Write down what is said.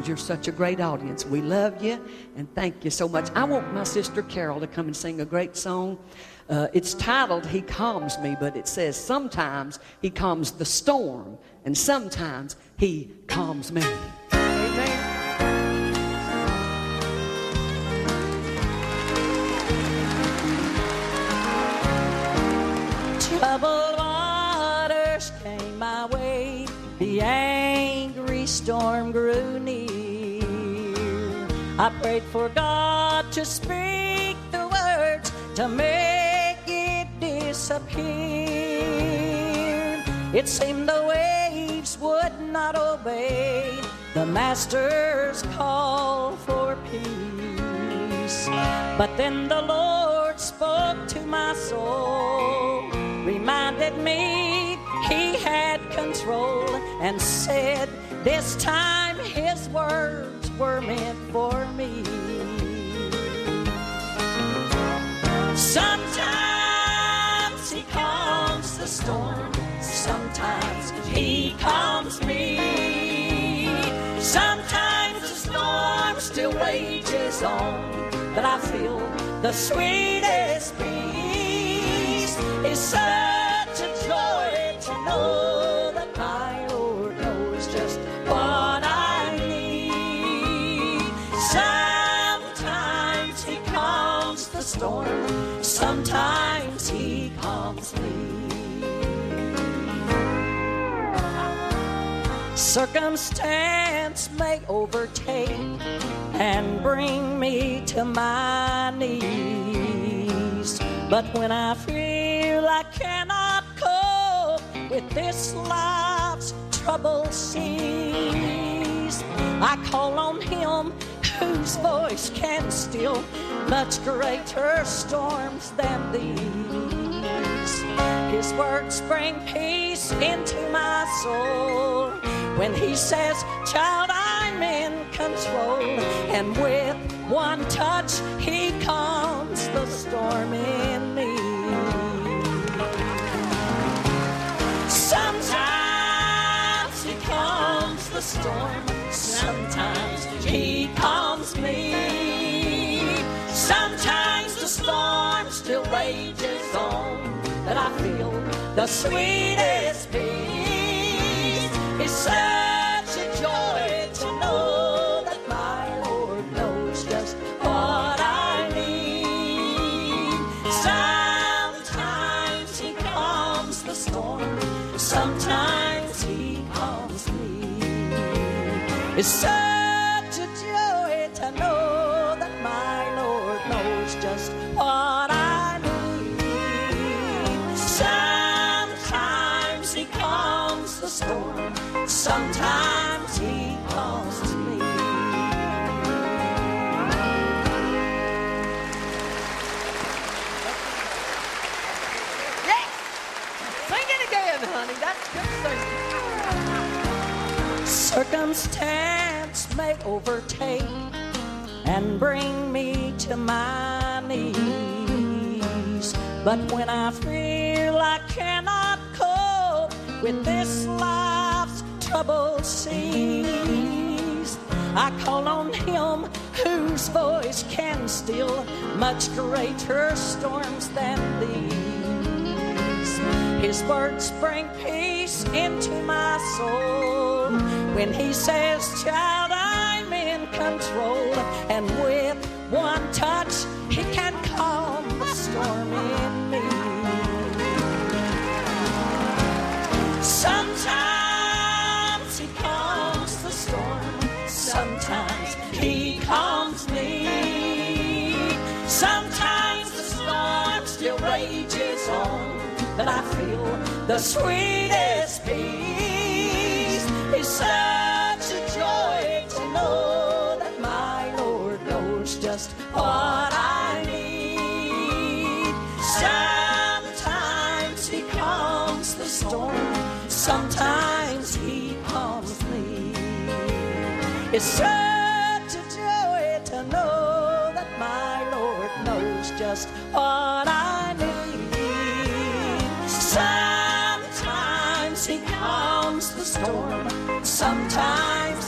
You're such a great audience. We love you and thank you so much. I want my sister Carol to come and sing a great song. It's titled He Calms Me, but it says sometimes He calms the storm and sometimes He calms me. Amen. Troubled waters came my way, the angry storm grew near. I prayed for God to speak the words to make it disappear. It seemed the waves would not obey the Master's call for peace. But then the Lord spoke to my soul, reminded me He had control, and said this time His words were meant for me. Sometimes He calms the storm, sometimes He calms me. Sometimes the storm still rages on, but I feel the sweetest peace. It's such a joy to know that my Lord knows just what I need. Sometimes He calms the storm, sometimes He calms me. Circumstance may overtake and bring me to my knees, but when I feel I cannot cope with this life's troubled seas, I call on Him whose voice can still much greater storms than these. His words bring peace into my soul when He says, child, I'm in control. And with one touch He calms the storm in me. Sometimes He calms the storm, sometimes He calms me. Sometimes the storm still rages on, but I feel the sweetest peace. It's such a joy to know that my Lord knows just what I need. Sometimes He calms the storm, sometimes He calms me. It's such a joy to know that my Lord knows just what I need. Sometimes He calms the storm, sometimes He calms me. Yeah! Sing it again, honey. That's good singing. Circumstance may overtake and bring me to my knees, but when I feel I cannot cope with this life's troubled seas, I call on Him whose voice can still much greater storms than these. His words bring peace into my soul when He says, child, I'm in control. And with one touch He can calm the storm in me. Sometimes He calms the storm, sometimes He calms me. Sometimes the storm still rages on, but I feel the sweetest peace. It's such a joy to know that my Lord knows just what I need. Sometimes He calms the storm, sometimes He calms me. It's such a joy to know that my Lord knows just what I need. Sometimes He calms the storm, sometimes